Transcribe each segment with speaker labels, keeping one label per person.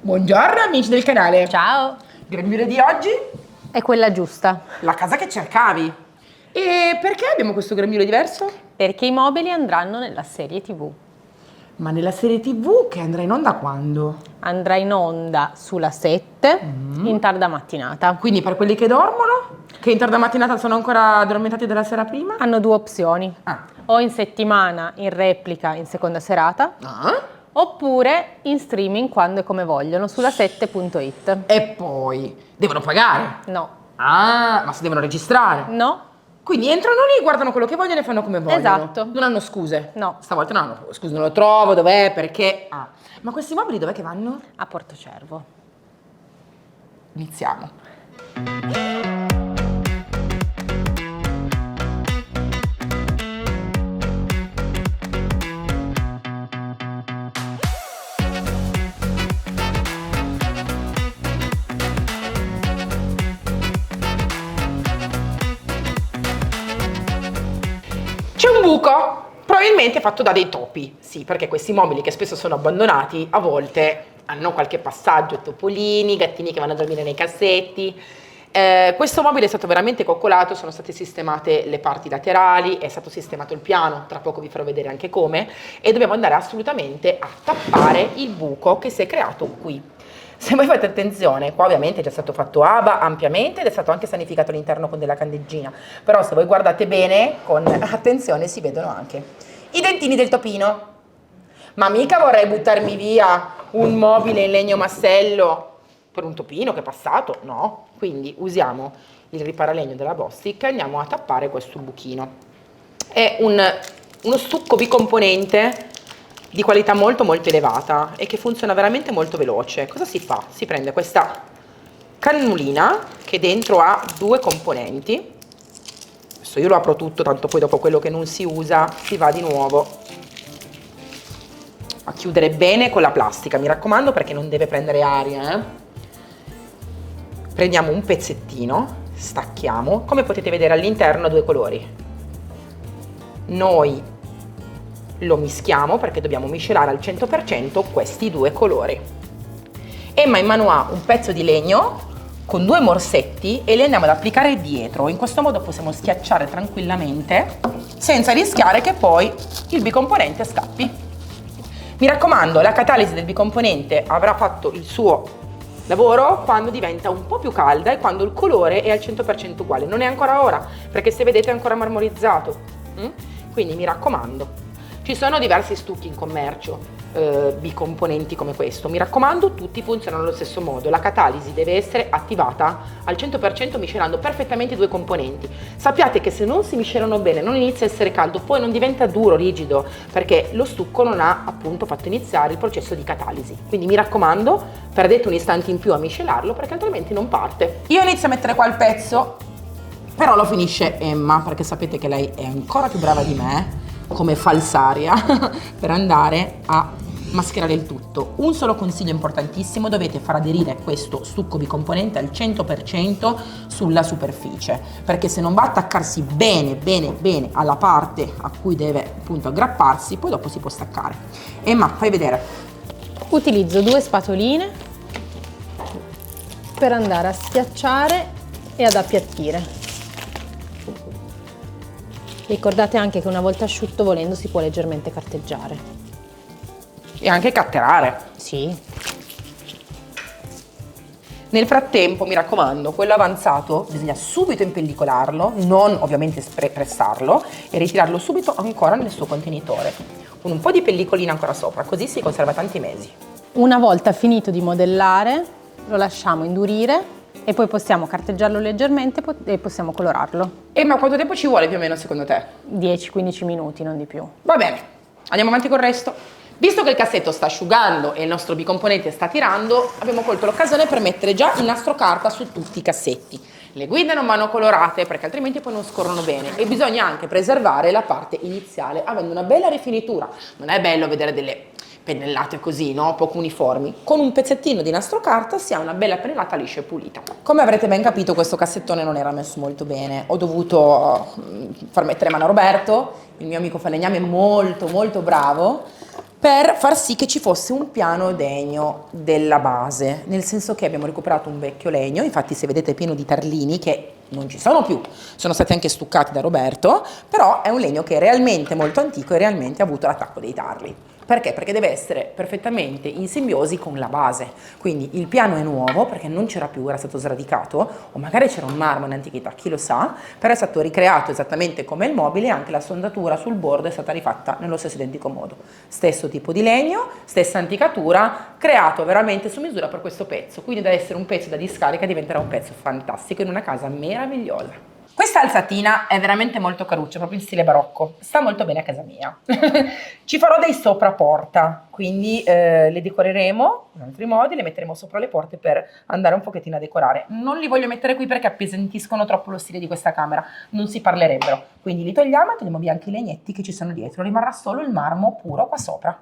Speaker 1: Buongiorno amici del canale.
Speaker 2: Ciao!
Speaker 1: Grembiule di oggi?
Speaker 2: È quella giusta.
Speaker 1: La casa che cercavi. E perché abbiamo questo grembiule diverso?
Speaker 2: Perché i mobili andranno nella serie TV.
Speaker 1: Ma nella serie TV che andrà in onda quando?
Speaker 2: Andrà in onda sulla 7 in tarda mattinata.
Speaker 1: Quindi per quelli che dormono? Che in tarda mattinata sono ancora addormentati della sera prima?
Speaker 2: Hanno due opzioni.
Speaker 1: Ah.
Speaker 2: O in settimana in replica in seconda serata, oppure in streaming quando e come vogliono sulla 7.it.
Speaker 1: E poi devono pagare?
Speaker 2: No.
Speaker 1: Ah, ma si devono registrare?
Speaker 2: No?
Speaker 1: Quindi entrano lì, guardano quello che vogliono e fanno come vogliono.
Speaker 2: Esatto.
Speaker 1: Non hanno scuse?
Speaker 2: No.
Speaker 1: Stavolta non hanno scuse, non lo trovo, dov'è, perché? Ah. Ma questi mobili dov'è che vanno?
Speaker 2: A Portocervo.
Speaker 1: Iniziamo. C'è un buco, probabilmente fatto da dei topi, sì, perché questi mobili che spesso sono abbandonati a volte hanno qualche passaggio, topolini, gattini che vanno a dormire nei cassetti. Questo mobile è stato veramente coccolato, sono state sistemate le parti laterali, è stato sistemato il piano, tra poco vi farò vedere anche come, e dobbiamo andare assolutamente a tappare il buco che si è creato qui. Se voi fate attenzione, qua ovviamente è già stato fatto ABA ampiamente ed è stato anche sanificato all'interno con della candeggina, però se voi guardate bene, con attenzione si vedono anche i dentini del topino. Ma mica vorrei buttarmi via un mobile in legno massello per un topino che è passato, no. Quindi usiamo il riparalegno della Bostik e andiamo a tappare questo buchino. È uno stucco bicomponente di qualità molto elevata e che funziona veramente molto veloce. Cosa si fa? Si prende questa cannulina che dentro ha due componenti. Adesso io lo apro tutto, tanto poi dopo quello che non si usa si va di nuovo a chiudere bene con la plastica, mi raccomando, perché non deve prendere aria. Prendiamo un pezzettino, stacchiamo, come potete vedere all'interno ha due colori. Noi lo mischiamo perché dobbiamo miscelare al 100% questi due colori. Emma in mano ha un pezzo di legno con due morsetti e li andiamo ad applicare dietro. In questo modo possiamo schiacciare tranquillamente senza rischiare che poi il bicomponente scappi. Mi raccomando, la catalisi del bicomponente avrà fatto il suo lavoro quando diventa un po' più calda e quando il colore è al 100% uguale. Non è ancora ora, perché se vedete è ancora marmorizzato. Quindi mi raccomando. Ci sono diversi stucchi in commercio, bicomponenti come questo. Mi raccomando, tutti funzionano allo stesso modo. La catalisi deve essere attivata al 100% miscelando perfettamente i due componenti. Sappiate che se non si miscelano bene, non inizia a essere caldo, poi non diventa duro, rigido, perché lo stucco non ha appunto fatto iniziare il processo di catalisi. Quindi mi raccomando, perdete un istante in più a miscelarlo perché altrimenti non parte. Io inizio a mettere qua il pezzo, però lo finisce Emma, perché sapete che lei è ancora più brava di me come falsaria per andare a mascherare il tutto. Un solo consiglio importantissimo: dovete far aderire questo stucco bicomponente al 100% sulla superficie, perché se non va a attaccarsi bene alla parte a cui deve appunto aggrapparsi, poi dopo si può staccare. Emma, fai vedere.
Speaker 2: Utilizzo due spatoline per andare a schiacciare e ad appiattire. Ricordate anche che una volta asciutto, volendo, si può leggermente carteggiare.
Speaker 1: E anche catterare.
Speaker 2: Sì.
Speaker 1: Nel frattempo, mi raccomando, quello avanzato bisogna subito impellicolarlo, non ovviamente pressarlo, e ritirarlo subito ancora nel suo contenitore, con un po' di pellicolina ancora sopra, così si conserva tanti mesi.
Speaker 2: Una volta finito di modellare, lo lasciamo indurire e poi possiamo carteggiarlo leggermente e possiamo colorarlo.
Speaker 1: Ma quanto tempo ci vuole più o meno secondo te?
Speaker 2: 10-15 minuti, non di più.
Speaker 1: Va bene, andiamo avanti col resto. Visto che il cassetto sta asciugando e il nostro bicomponente sta tirando, abbiamo colto l'occasione per mettere già il nastro carta su tutti i cassetti. Le guide non vanno colorate perché altrimenti poi non scorrono bene e bisogna anche preservare la parte iniziale avendo una bella rifinitura. Non è bello vedere delle pennellate così, no? Poco uniformi. Con un pezzettino di nastro carta si ha una bella pennellata liscia e pulita. Come avrete ben capito, questo cassettone non era messo molto bene. Ho dovuto far mettere mano a Roberto, il mio amico falegname molto bravo, per far sì che ci fosse un piano degno della base, nel senso che abbiamo recuperato un vecchio legno, infatti se vedete è pieno di tarlini che non ci sono più, sono stati anche stuccati da Roberto, però è un legno che è realmente molto antico e realmente ha avuto l'attacco dei tarli. Perché? Perché deve essere perfettamente in simbiosi con la base, quindi il piano è nuovo perché non c'era più, era stato sradicato, o magari c'era un marmo in antichità, chi lo sa, però è stato ricreato esattamente come il mobile e anche la sondatura sul bordo è stata rifatta nello stesso identico modo. Stesso tipo di legno, stessa anticatura, creato veramente su misura per questo pezzo, quindi da essere un pezzo da discarica diventerà un pezzo fantastico in una casa meravigliosa. Questa alzatina è veramente molto caruccia, proprio in stile barocco, sta molto bene a casa mia. Ci farò dei sopraporta, quindi le decoreremo in altri modi, le metteremo sopra le porte per andare un pochettino a decorare. Non li voglio mettere qui perché appesantiscono troppo lo stile di questa camera, non si parlerebbero. Quindi li togliamo e togliamo via anche i legnetti che ci sono dietro, rimarrà solo il marmo puro qua sopra.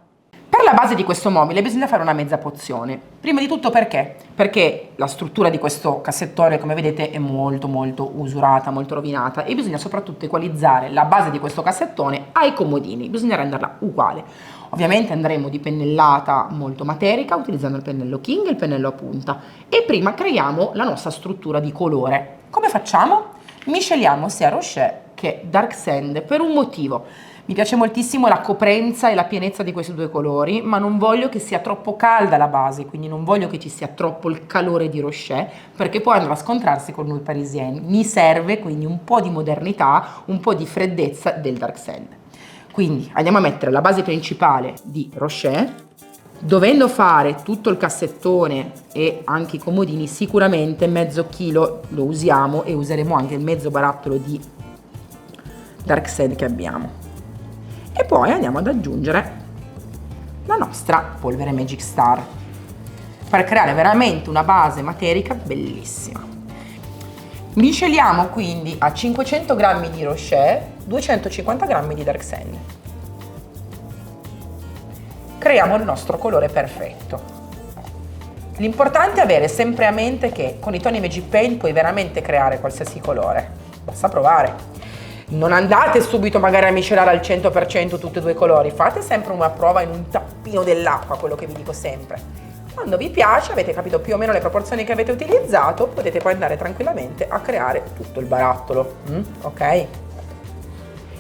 Speaker 1: Per la base di questo mobile bisogna fare una mezza pozione. Prima di tutto perché? Perché la struttura di questo cassettone, come vedete, è molto usurata, molto rovinata e bisogna soprattutto equalizzare la base di questo cassettone ai comodini, bisogna renderla uguale. Ovviamente andremo di pennellata molto materica utilizzando il pennello King e il pennello a punta e prima creiamo la nostra struttura di colore. Come facciamo? Misceliamo sia Rocher che Dark Sand per un motivo. Mi piace moltissimo la coprenza e la pienezza di questi due colori, ma non voglio che sia troppo calda la base, quindi non voglio che ci sia troppo il calore di Rocher, perché poi andrà a scontrarsi con noi parisieni. Mi serve quindi un po' di modernità, un po' di freddezza del Dark Sand. Quindi andiamo a mettere la base principale di Rocher, dovendo fare tutto il cassettone e anche i comodini, sicuramente mezzo chilo lo usiamo e useremo anche il mezzo barattolo di Dark Sand che abbiamo. E poi andiamo ad aggiungere la nostra polvere Magic Star per creare veramente una base materica bellissima. Misceliamo quindi a 500 g di Rocher 250 g di Dark Sand. Creiamo il nostro colore perfetto. L'importante è avere sempre a mente che con i toni Magic Paint puoi veramente creare qualsiasi colore, basta provare. Non andate subito magari a miscelare al 100% tutti e due i colori, fate sempre una prova in un tappino dell'acqua, quello che vi dico sempre. Quando vi piace, avete capito più o meno le proporzioni che avete utilizzato, potete poi andare tranquillamente a creare tutto il barattolo, ok?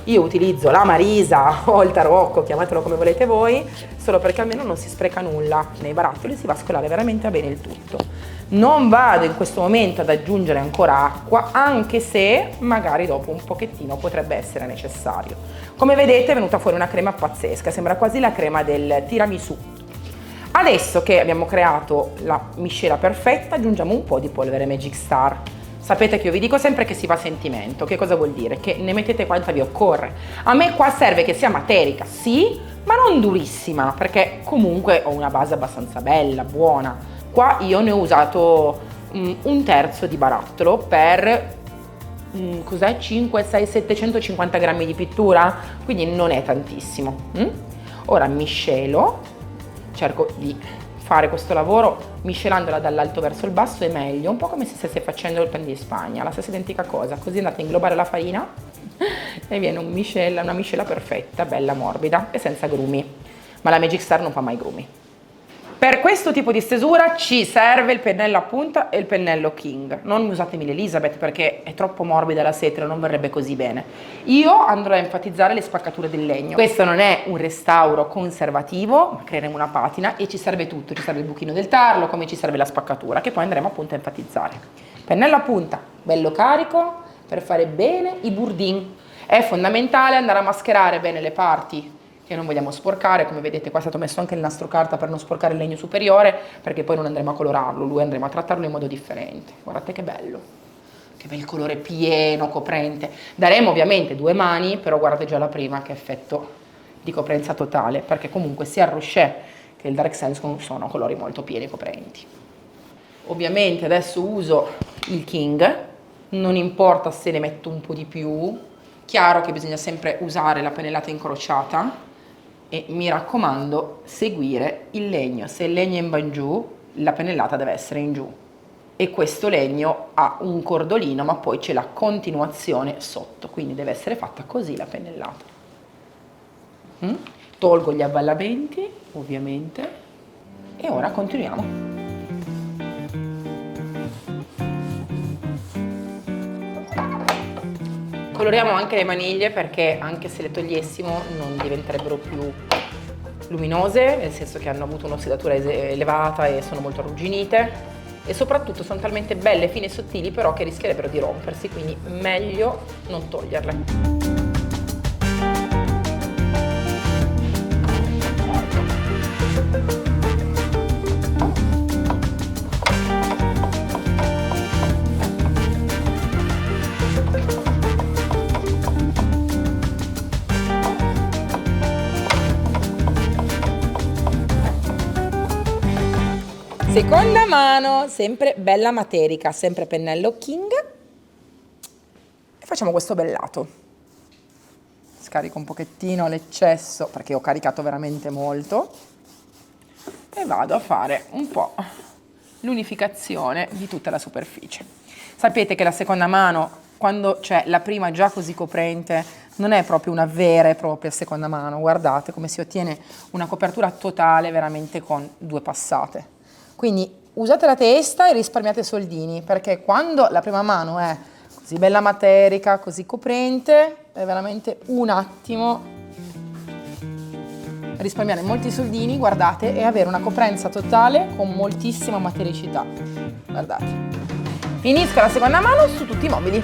Speaker 1: Io utilizzo la Marisa o il tarocco, chiamatelo come volete voi, solo perché almeno non si spreca nulla, nei barattoli si va a scolare veramente bene il tutto. Non vado in questo momento ad aggiungere ancora acqua, anche se magari dopo un pochettino potrebbe essere necessario. Come vedete è venuta fuori una crema pazzesca, sembra quasi la crema del tiramisù. Adesso che abbiamo creato la miscela perfetta, aggiungiamo un po' di polvere Magic Star. Sapete che io vi dico sempre che si va a sentimento. Che cosa vuol dire? Che ne mettete quanta vi occorre. A me qua serve che sia materica, sì, ma non durissima, perché comunque ho una base abbastanza bella, buona. Qua io ne ho usato un terzo di barattolo per cos'è? 5, 6, 750 grammi di pittura, quindi non è tantissimo. Ora miscelo, cerco di fare questo lavoro miscelandola dall'alto verso il basso è meglio, un po' come se stesse facendo il pan di Spagna, la stessa identica cosa, così andate a inglobare la farina e viene una miscela perfetta, bella morbida e senza grumi, ma la Magic Star non fa mai grumi. Per questo tipo di stesura ci serve il pennello a punta e il pennello King. Non usatemi l'Elizabeth perché è troppo morbida la setola, non verrebbe così bene. Io andrò a enfatizzare le spaccature del legno. Questo non è un restauro conservativo, ma creeremo una patina e ci serve tutto. Ci serve il buchino del tarlo, come ci serve la spaccatura, che poi andremo appunto a enfatizzare. Pennello a punta, bello carico, per fare bene i burdin. È fondamentale andare a mascherare bene le parti che non vogliamo sporcare, come vedete qua è stato messo anche il nastro carta per non sporcare il legno superiore, perché poi non andremo a colorarlo, lui andremo a trattarlo in modo differente. Guardate che bello, che bel colore pieno, coprente. Daremo ovviamente 2 mani, però guardate già la prima che effetto di coprenza totale, perché comunque sia il Rocher che il Dark Sand sono colori molto pieni e coprenti. Ovviamente adesso uso il King, non importa se ne metto un po' di più, chiaro che bisogna sempre usare la pennellata incrociata, e mi raccomando seguire il legno, se il legno è in giù la pennellata deve essere in giù e questo legno ha un cordolino ma poi c'è la continuazione sotto, quindi deve essere fatta così la pennellata. Tolgo gli avvallamenti, ovviamente, e ora continuiamo. Coloriamo anche le maniglie perché anche se le togliessimo non diventerebbero più luminose, nel senso che hanno avuto un'ossidatura elevata e sono molto arrugginite, e soprattutto sono talmente belle, fine e sottili però che rischierebbero di rompersi, quindi meglio non toglierle. Seconda mano, sempre bella materica, sempre pennello King, e facciamo questo bel lato. Scarico un pochettino l'eccesso perché ho caricato veramente molto e vado a fare un po' l'unificazione di tutta la superficie. Sapete che la seconda mano, quando c'è la prima già così coprente, non è proprio una vera e propria seconda mano. Guardate come si ottiene una copertura totale veramente con 2 passate. Quindi usate la testa e risparmiate soldini, perché quando la prima mano è così bella materica, così coprente, è veramente un attimo risparmiare molti soldini, guardate, e avere una coprenza totale con moltissima matericità. Guardate. Finisco la seconda mano su tutti i mobili.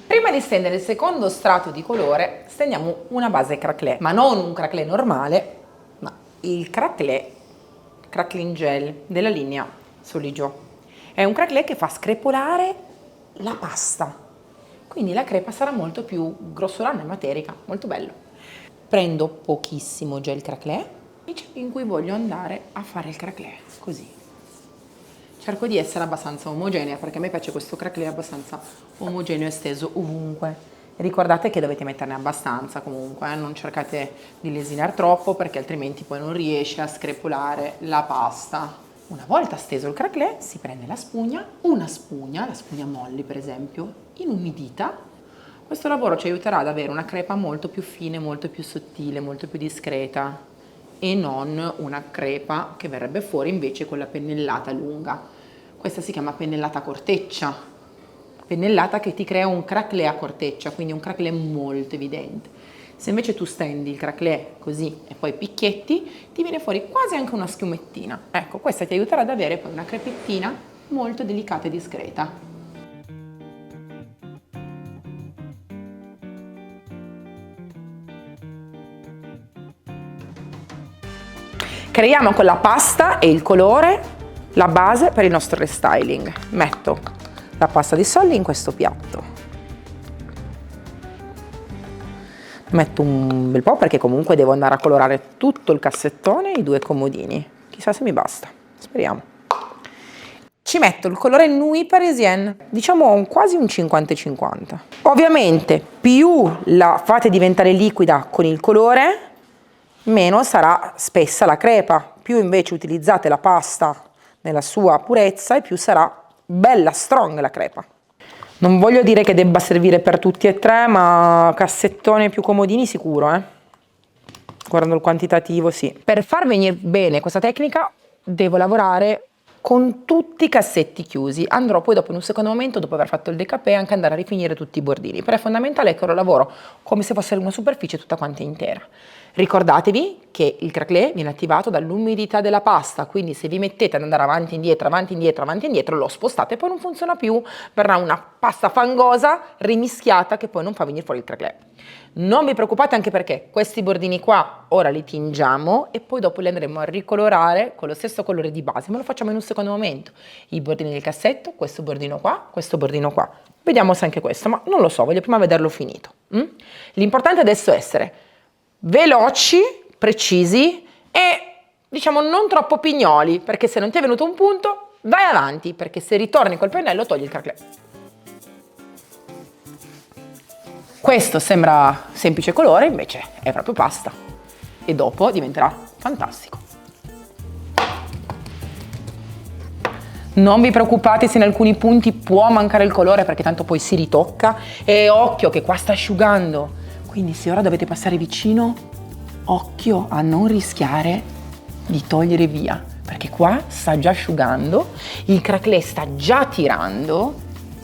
Speaker 1: Prima di stendere il secondo strato di colore, stendiamo una base craquelé, ma non un craquelé normale, ma il craquelé Crackling Gel della linea Solijo. È un craquelé che fa screpolare la pasta, quindi la crepa sarà molto più grossolana e materica, molto bello. Prendo pochissimo gel craquelé in cui voglio andare a fare il craquelé, così. Cerco di essere abbastanza omogenea perché a me piace questo craquelé abbastanza omogeneo e steso ovunque. Ricordate che dovete metterne abbastanza comunque, non cercate di lesinare troppo perché altrimenti poi non riesce a screpolare la pasta. Una volta steso il craquelé si prende la spugna, la spugna Molly per esempio, inumidita. Questo lavoro ci aiuterà ad avere una crepa molto più fine, molto più sottile, molto più discreta e non una crepa che verrebbe fuori invece con la pennellata lunga. Questa si chiama pennellata a corteccia, pennellata che ti crea un craquelé a corteccia, quindi un craquelé molto evidente. Se invece tu stendi il craquelé così e poi picchietti, ti viene fuori quasi anche una schiumettina. Ecco, questa ti aiuterà ad avere poi una crepettina molto delicata e discreta. Creiamo con la pasta e il colore la base per il nostro restyling. Metto la pasta di Solly in questo piatto. Metto un bel po' perché comunque devo andare a colorare tutto il cassettone e i 2 comodini. Chissà se mi basta, speriamo. Ci metto il colore Nuit Parisienne, diciamo quasi un 50-50. Ovviamente più la fate diventare liquida con il colore, meno sarà spessa la crepa. Più invece utilizzate la pasta nella sua purezza e più sarà bella strong la crepa. Non voglio dire che debba servire per tutti e 3, ma cassettone più comodini sicuro, guardando il quantitativo sì. Per far venire bene questa tecnica devo lavorare con tutti i cassetti chiusi. Andrò poi dopo in un secondo momento, dopo aver fatto il décapé, anche andare a rifinire tutti i bordini, però è fondamentale che lo lavoro come se fosse una superficie tutta quanta intera. Ricordatevi che il craquelé viene attivato dall'umidità della pasta, quindi se vi mettete ad andare avanti e indietro, lo spostate e poi non funziona più, verrà una pasta fangosa, rimischiata, che poi non fa venire fuori il craquelé. Non vi preoccupate anche perché questi bordini qua ora li tingiamo e poi dopo li andremo a ricolorare con lo stesso colore di base, ma lo facciamo in un secondo momento. I bordini del cassetto, questo bordino qua, Vediamo se anche questo, ma non lo so, voglio prima vederlo finito. L'importante adesso è essere veloci, precisi e diciamo non troppo pignoli, perché se non ti è venuto un punto vai avanti, perché se ritorni col pennello togli il craquelé. Questo sembra semplice colore, invece è proprio pasta e dopo diventerà fantastico. Non vi preoccupate se in alcuni punti può mancare il colore, perché tanto poi si ritocca, e occhio che qua sta asciugando, quindi se ora dovete passare vicino, occhio a non rischiare di togliere via, perché qua sta già asciugando, il craquelé sta già tirando,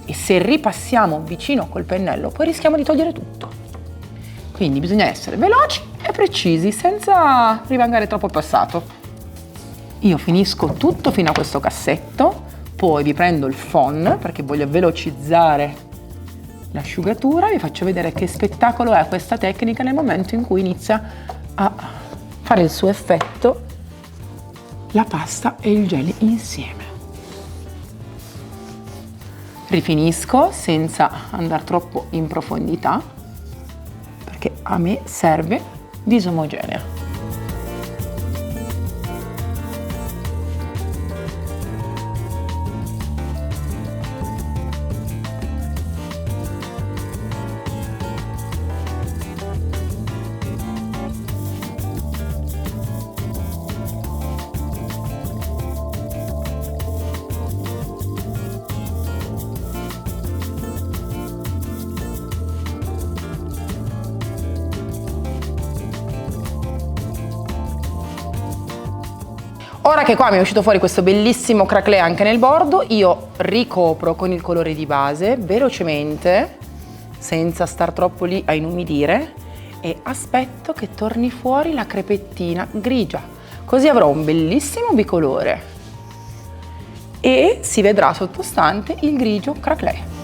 Speaker 1: e se ripassiamo vicino col pennello poi rischiamo di togliere tutto. Quindi bisogna essere veloci e precisi senza rimanere troppo passato. Io finisco tutto fino a questo cassetto, poi vi prendo il phon perché voglio velocizzare l'asciugatura, vi faccio vedere che spettacolo è questa tecnica nel momento in cui inizia a fare il suo effetto la pasta e il gelé insieme. Rifinisco senza andare troppo in profondità perché a me serve disomogenea. Ora che qua mi è uscito fuori questo bellissimo craquelé anche nel bordo, io ricopro con il colore di base velocemente, senza star troppo lì a inumidire, e aspetto che torni fuori la crepettina grigia. Così avrò un bellissimo bicolore e si vedrà sottostante il grigio craquelé.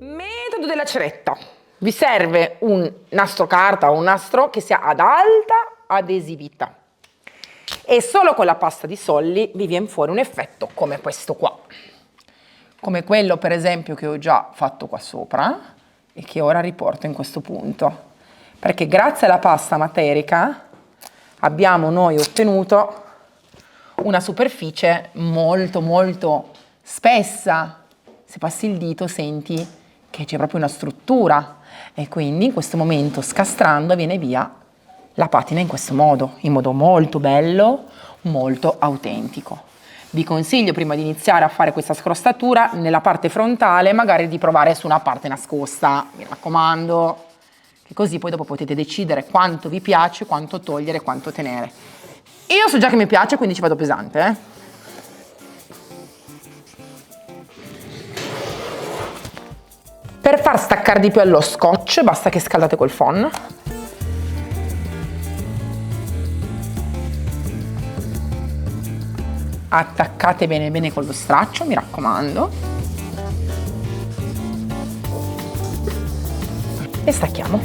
Speaker 1: Metodo della ceretta. Vi serve un nastro carta o un nastro che sia ad alta adesività e solo con la pasta di solli vi viene fuori un effetto come questo qua, come quello per esempio che ho già fatto qua sopra e che ora riporto in questo punto, perché grazie alla pasta materica abbiamo noi ottenuto una superficie molto spessa. Se passi il dito senti che c'è proprio una struttura e quindi in questo momento scastrando viene via la patina in questo modo, in modo molto bello, molto autentico. Vi consiglio prima di iniziare a fare questa scrostatura nella parte frontale magari di provare su una parte nascosta, mi raccomando, che così poi dopo potete decidere quanto vi piace, quanto togliere, quanto tenere. Io so già che mi piace, quindi ci vado pesante, Per far staccare di più allo scotch basta che scaldate col phon. Attaccate bene con lo straccio, mi raccomando. E stacchiamo.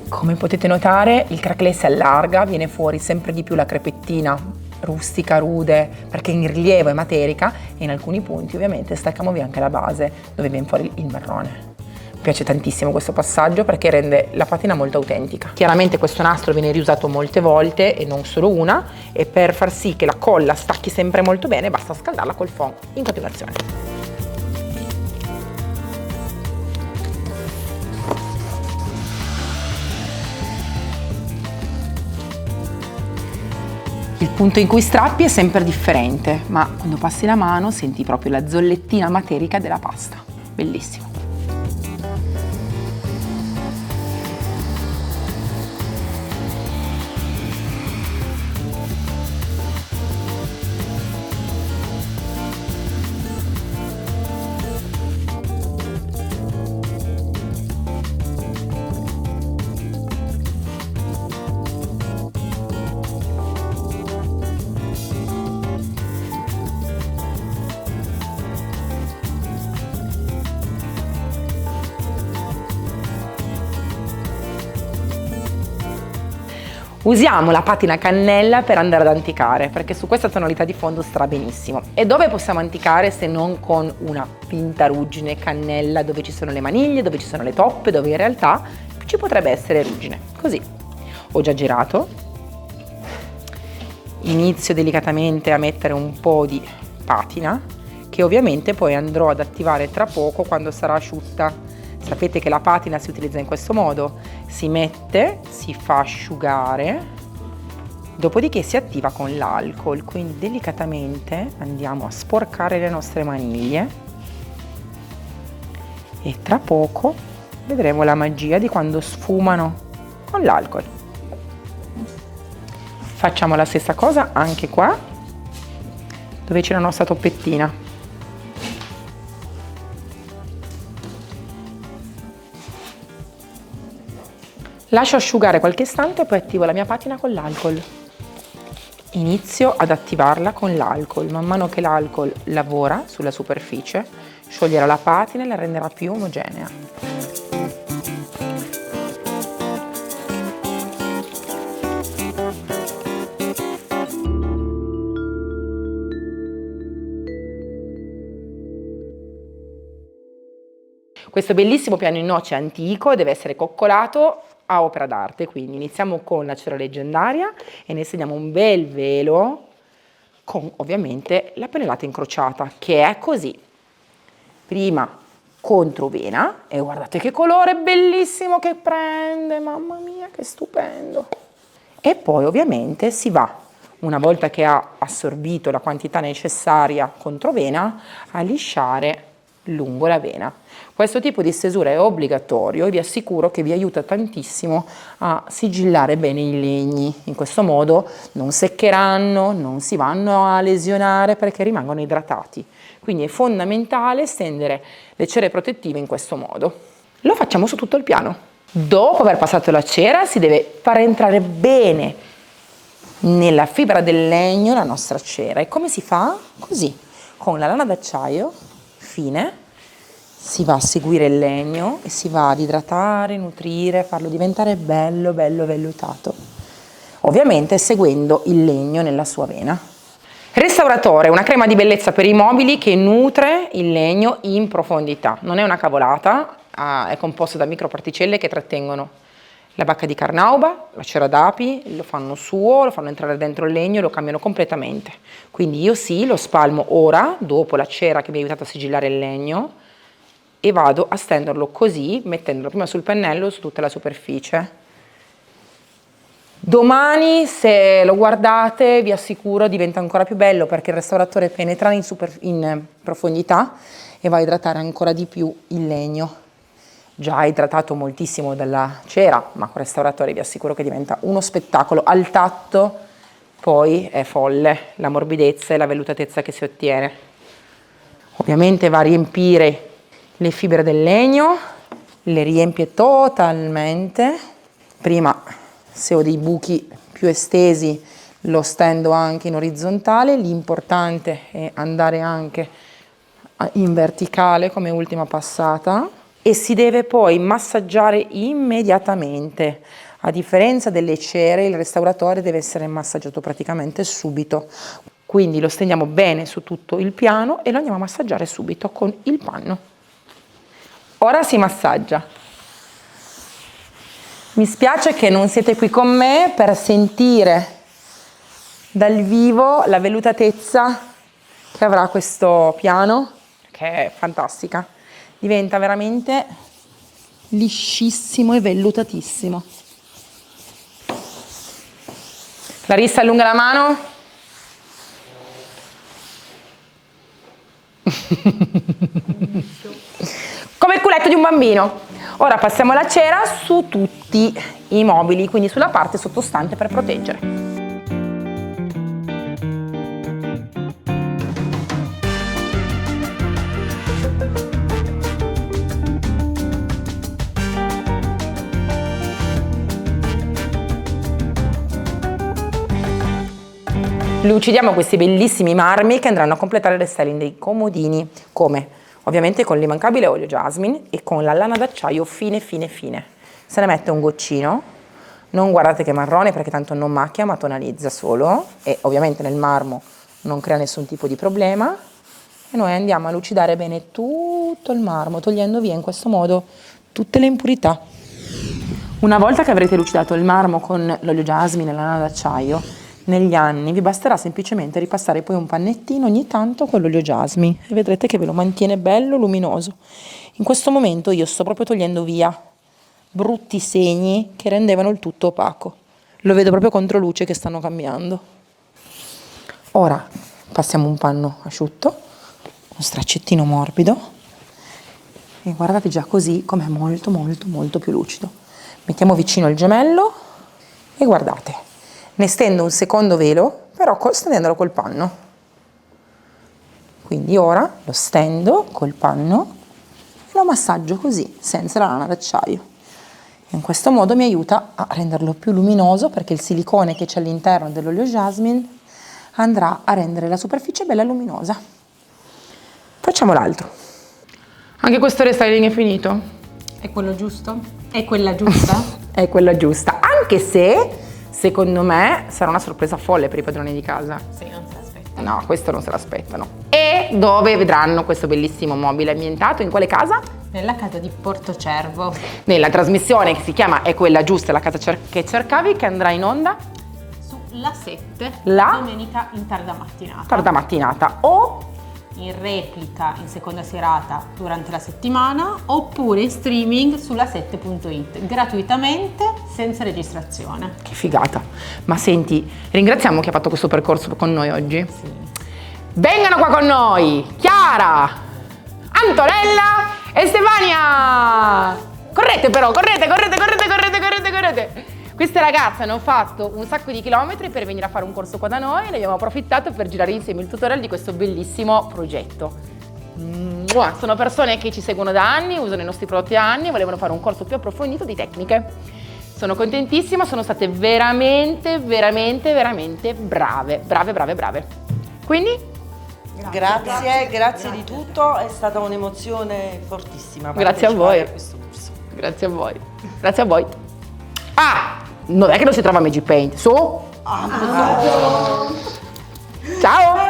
Speaker 1: Come potete notare il craquelé si allarga, viene fuori sempre di più la crepettina rustica, rude, perché in rilievo è materica e in alcuni punti ovviamente stacchiamo via anche la base dove viene fuori il marrone. Mi piace tantissimo questo passaggio perché rende la patina molto autentica. Chiaramente questo nastro viene riusato molte volte e non solo una, e per far sì che la colla stacchi sempre molto bene basta scaldarla col phon in continuazione. Il punto in cui strappi è sempre differente, ma quando passi la mano senti proprio la zollettina materica della pasta. Bellissimo. Usiamo la patina cannella per andare ad anticare, perché su questa tonalità di fondo sta benissimo. E dove possiamo anticare se non con una finta ruggine cannella, dove ci sono le maniglie, dove ci sono le toppe, dove in realtà ci potrebbe essere ruggine. Così. Ho già girato. Inizio delicatamente a mettere un po' di patina, che ovviamente poi andrò ad attivare tra poco quando sarà asciutta. Sapete che la patina si utilizza in questo modo, si mette, si fa asciugare, dopodiché si attiva con l'alcol, quindi delicatamente andiamo a sporcare le nostre maniglie e tra poco vedremo la magia di quando sfumano con l'alcol. Facciamo la stessa cosa anche qua, dove c'è la nostra toppettina. Lascio asciugare qualche istante e poi attivo la mia patina con l'alcol. Inizio ad attivarla con l'alcol. Man mano che l'alcol lavora sulla superficie, scioglierà la patina e la renderà più omogenea. Questo bellissimo piano in noce antico deve essere coccolato a opera d'arte, quindi iniziamo con la cera leggendaria e ne segniamo un bel velo con ovviamente la pennellata incrociata, che è così. Prima controvena e guardate che colore bellissimo che prende, mamma mia che stupendo. E poi ovviamente si va, una volta che ha assorbito la quantità necessaria controvena, a lisciare lungo la vena. Questo tipo di stesura è obbligatorio e vi assicuro che vi aiuta tantissimo a sigillare bene i legni. In questo modo non seccheranno, non si vanno a lesionare perché rimangono idratati. Quindi è fondamentale stendere le cere protettive in questo modo. Lo facciamo su tutto il piano. Dopo aver passato la cera si deve far entrare bene nella fibra del legno la nostra cera. E come si fa? Così, con la lana d'acciaio fine si va a seguire il legno e si va ad idratare, nutrire, farlo diventare bello vellutato, ovviamente seguendo il legno nella sua vena. Restauratore, una crema di bellezza per i mobili che nutre il legno in profondità, non è una cavolata, è composto da microparticelle che trattengono la bacca di carnauba, la cera d'api, lo fanno suo, lo fanno entrare dentro il legno e lo cambiano completamente. Quindi io sì, lo spalmo ora, dopo la cera che mi ha aiutato a sigillare il legno, e vado a stenderlo così, mettendolo prima sul pennello su tutta la superficie. Domani, se lo guardate, vi assicuro diventa ancora più bello perché il restauratore penetra in profondità e va a idratare ancora di più il legno. Già idratato moltissimo dalla cera, ma con il restauratore vi assicuro che diventa uno spettacolo. Al tatto poi è folle la morbidezza e la vellutatezza che si ottiene. Ovviamente va a riempire le fibre del legno, le riempie totalmente. Prima, se ho dei buchi più estesi, lo stendo anche in orizzontale. L'importante è andare anche in verticale come ultima passata e si deve poi massaggiare immediatamente. A differenza delle cere, il restauratore deve essere massaggiato praticamente subito. Quindi lo stendiamo bene su tutto il piano e lo andiamo a massaggiare subito con il panno. Ora si massaggia. Mi spiace che non siete qui con me per sentire dal vivo la vellutatezza che avrà questo piano, che è fantastica. Diventa veramente liscissimo e vellutatissimo. Clarissa, allunga la mano. Come il culetto di un bambino. Ora passiamo la cera su tutti i mobili, quindi sulla parte sottostante per proteggere. Lucidiamo questi bellissimi marmi che andranno a completare il restyling dei comodini, come? Ovviamente con l'immancabile olio jasmine e con la lana d'acciaio fine. Se ne mette un goccino, Non guardate che è marrone perché tanto non macchia ma tonalizza solo e ovviamente nel marmo non crea nessun tipo di problema. E noi andiamo a lucidare bene tutto il marmo, togliendo via in questo modo tutte le impurità. Una volta che avrete lucidato il marmo con l'olio jasmine e la lana d'acciaio, negli anni vi basterà semplicemente ripassare poi un pannettino ogni tanto con l'olio jasmine e vedrete che ve lo mantiene bello luminoso. In questo momento io sto proprio togliendo via brutti segni che rendevano il tutto opaco. Lo vedo proprio contro luce che stanno cambiando. Ora passiamo un panno asciutto, uno straccettino morbido e guardate già così com'è molto molto molto più lucido. Mettiamo vicino il gemello e guardate, ne stendo un secondo velo, però stendendolo col panno. Quindi ora lo stendo col panno e lo massaggio così, senza la lana d'acciaio. In questo modo mi aiuta a renderlo più luminoso perché il silicone che c'è all'interno dell'olio jasmine andrà a rendere la superficie bella luminosa. Facciamo l'altro. Anche questo restyling è finito.
Speaker 2: È quello giusto? È quella giusta?
Speaker 1: È quella giusta, anche se secondo me sarà una sorpresa folle per i padroni di casa.
Speaker 2: Sì, non se l'aspetta.
Speaker 1: No, questo non se l'aspettano. E dove vedranno questo bellissimo mobile ambientato? In quale casa?
Speaker 2: Nella casa di Portocervo.
Speaker 1: Nella trasmissione che si chiama È quella giusta, la casa che cercavi, che andrà in onda
Speaker 2: Sulla 7,
Speaker 1: La
Speaker 2: domenica in tarda mattinata.
Speaker 1: tarda mattinata o
Speaker 2: In replica in seconda serata durante la settimana oppure in streaming sulla 7.it gratuitamente senza registrazione.
Speaker 1: che figata. Ma senti, ringraziamo chi ha fatto questo percorso con noi oggi.
Speaker 2: Sì.
Speaker 1: Vengano qua con noi Chiara, Antonella e Stefania. Correte però, correte. Queste ragazze hanno fatto un sacco di chilometri per venire a fare un corso qua da noi e ne abbiamo approfittato per girare insieme il tutorial di questo bellissimo progetto. Sono persone che ci seguono da anni, usano i nostri prodotti da anni e volevano fare un corso più approfondito di tecniche. Sono contentissima, sono state veramente brave. Quindi
Speaker 3: Grazie di tutto, è stata un'emozione fortissima.
Speaker 1: Grazie a voi.
Speaker 3: Questo corso.
Speaker 1: Grazie a voi. Ah, non è che non si trova Magic Paint, su? Ciao!